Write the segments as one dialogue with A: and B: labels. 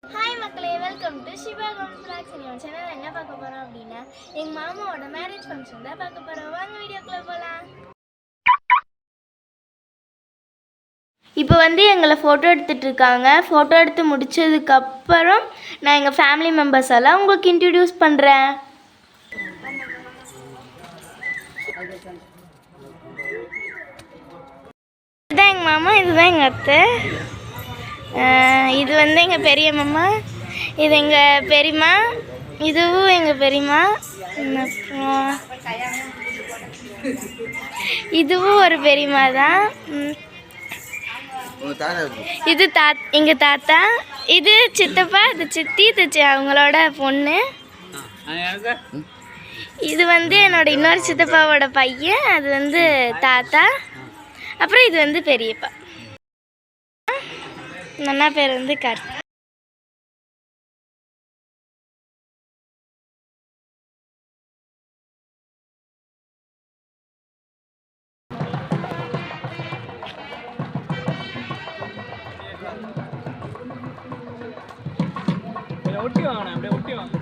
A: Hi மக்களே, welcome to Shiba comes blogs. இந்த சேனல்ல என்ன பார்க்க போறோம் அப்படின்னா எங்க மாமாவோட மேரேஜ் ஃபங்க்ஷன் தான் பார்க்க போறோம். வாங்க வீடியோக்குள்ள போலாம். இப்போ எங்களை ஃபோட்டோ எடுத்துட்டு இருக்காங்க. ஃபோட்டோ எடுத்து முடிச்சதுக்கு அப்புறம் நான் எங்கள் ஃபேமிலி மெம்பர்ஸ் எல்லாம் உங்களுக்கு இன்ட்ரடியூஸ் பண்ணுறேன். இதுதான் எங்கள் மாமா, இதுதான் எங்கள் அத்தை, இது எங்கள் பெரிய மாமா, இது எங்கள் பெரியம்மா, இதுவும் எங்கள் பெரியம்மா, அப்புறம் இதுவும் ஒரு பெரியம்மா தான். இது எங்கள் தாத்தா, இது சித்தப்பா, இது சித்தி, இது அவங்களோட பொண்ணு, இது என்னோட இன்னொரு சித்தப்பாவோட பையன், அது தாத்தா, அப்புறம் இது பெரியப்பா. நன்னா பேர் கட்.
B: ஒட்டி வாங்க, அப்படியே ஒட்டி வாங்க.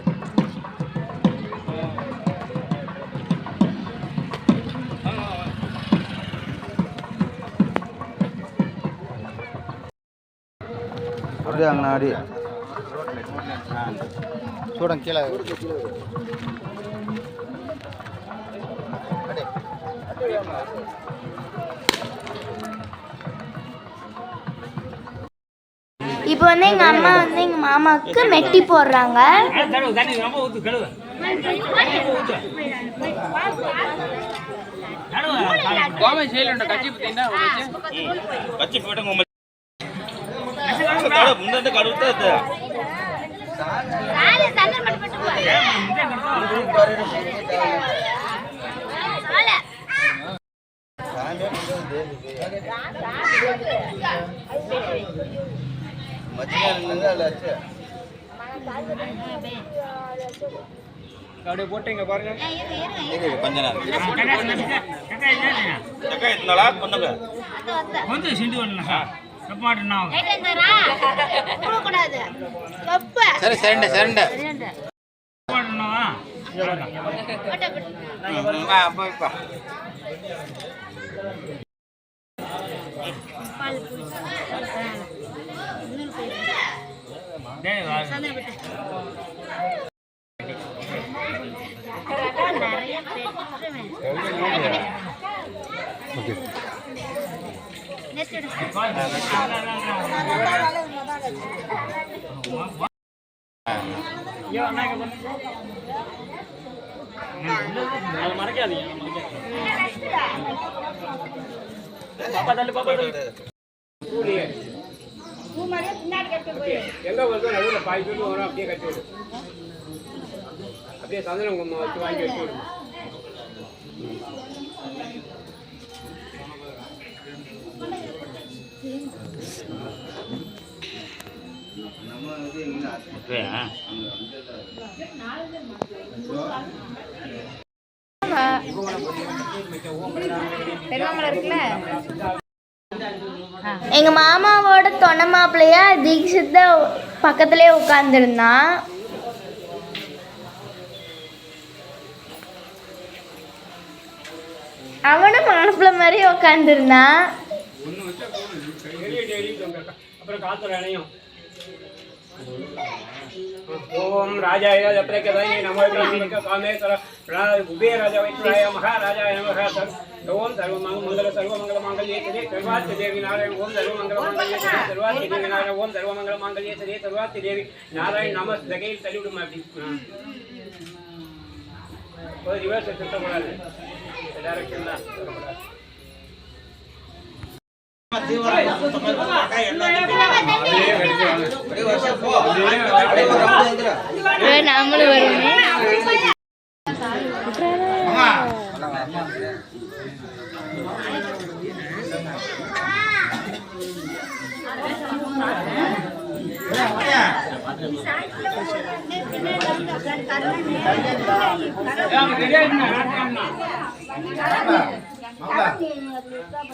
C: அப்படியே அங்கனாடி చూడండి கீழே.
A: இப்போ எங்க அம்மா எங்க மாமாவுக்கு மெட்டி போடுறாங்க.
B: அப்படியே போட்டீங்க பாருங்க.
C: கொஞ்ச நேரம்
B: கொஞ்சம் சிண்டு வரல.
C: சரி சரண்ட சரண்ட
B: எங்க வருதோ நடுவில் பாய் சொல்லி வரும், அப்படியே கட்டி விடு. அப்படியே சந்தனம் குங்குமம் வச்சு வாங்கி வச்சு விடுங்க.
A: எங்க மாமாவோட தொண மாப்பிள்ளையா தீக்ஷித் தான் பக்கத்துலேயே உட்காந்துருந்தான். அவனும் மாப்பிள்ளை மாதிரி உட்காந்துருந்தான்.
B: அப்புறம் காத்துல இணையும். ஓம் ராஜாய பிரகதாய நமோ பிரம்மணிக காமேஸ்வர குபேராஜ வைஷ்ணவாய மகாராஜாய நமः. ஓம் சர்வமங்கல சர்வமங்கல மாங்கல்யே சதே சர்வார்த்த தேவி நாராயண. ஓம் சர்வமங்கல மாங்கல்யே சதே சர்வார்த்த தேவி நாராயண. ஓம் சர்வமங்கல மாங்கல்யே சதே சர்வார்த்த தேவி நாராயண நமஸ்தே. கையில் தள்ளி விடுமா அப்படி. ஒரு ரிவர்ஸ் சுத்தக்கூடாது, டைரக்ஷன் தான்.
A: நம்மளும் வருமே.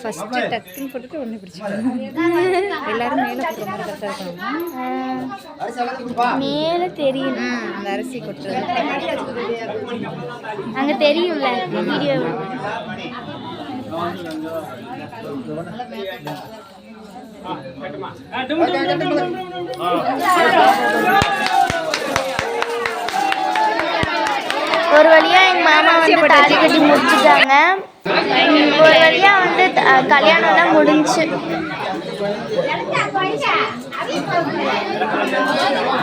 D: ஃபர்ஸ்ட் டக்குன்னு போட்டுட்டு ஒண்ணு பிடிச்சிக்கணும். எல்லாரும் மேல போடுற மாதிரி கரெக்டா இருக்காங்க.
A: மேலே தெரியும்.
D: அந்த அரிசி கொட்டுறது.
A: அங்கே தெரியும்ல வீடியோ. ஒரு வழியா எங்க மாமா வந்து தாலி கட்டி முடிச்சுட்டாங்க. ஒரு வழியா வந்து கல்யாணம்லாம் முடிஞ்சு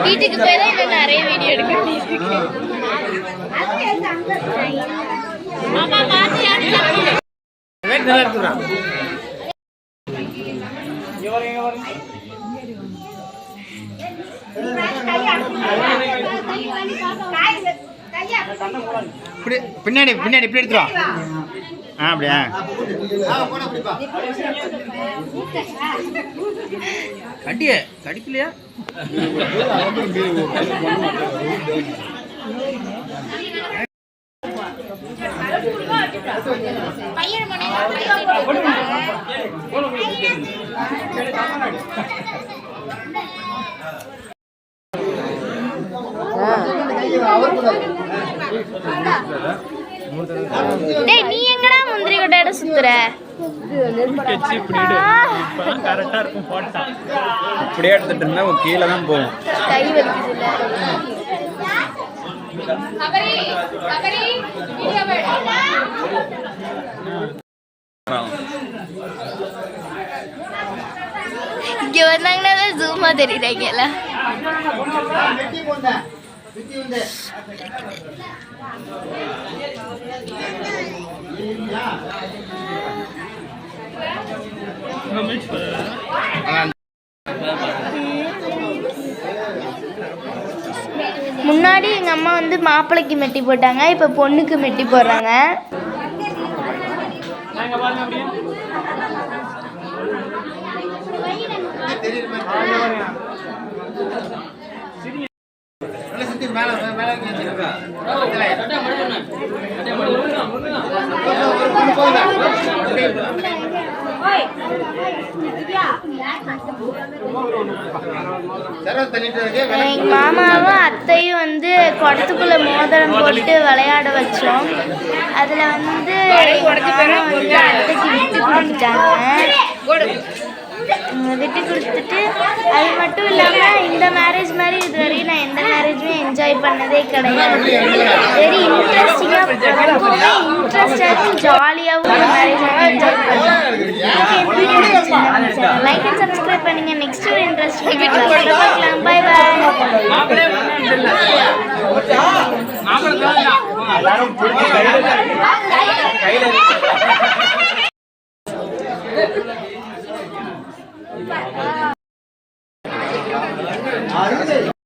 A: வீட்டுக்கு போய் தான் இன்னும் நிறைய வீடியோ எடுக்க வேண்டியிருக்கு.
C: பின்னாடி பின்னாடி இப்படி எடுத்துரும். அப்படியா கட்டிய கடிக்கலையா?
A: டேய் நீ எங்கடா முந்திரி கொட்டையோட சுத்துற?
B: கரெக்டா இருக்கும் போட்டா இப்படியே எடுத்துட்டு இருந்தா கீழே தான் போகும்.
A: கை வலிக்குதுல்ல. இங்க வந்தாங்கன்னா ஜூமா தெரியுறாங்கல்ல. முன்னாடி எங்க அம்மா வந்து மாப்பிள்ளைக்கு மெட்டி போட்டாங்க, இப்ப பொண்ணுக்கு மெட்டி போடுறாங்க. எங்க மாமாவும் அத்தையும் வந்து குடத்துக்குள்ள மோதிரம் போட்டு விளையாட வச்சோம். அதுல வந்து அத்தைக்கு விட்டு கொடுத்துட்டாங்க. விட்டு கொடுத்துட்டு அது மட்டும் இல்லாமல் இந்த மேரேஜ் மாதிரி இதுவரையும் நான் எந்த மேரேஜுமே என்ஜாய் பண்ணதே கிடையாது. வெரி இன்ட்ரெஸ்டிங்காக ரொம்பவே இன்ட்ரெஸ்டாகவும் ஜாலியாகவும் இந்த மேரேஜ் என்ஜாய் பண்ணேன். லைக் அண்ட் சப்ஸ்கிரைப் பண்ணுங்க. நெக்ஸ்ட் ஒரு இன்ட்ரெஸ்டிங் பார்க்கலாம். Bye bye.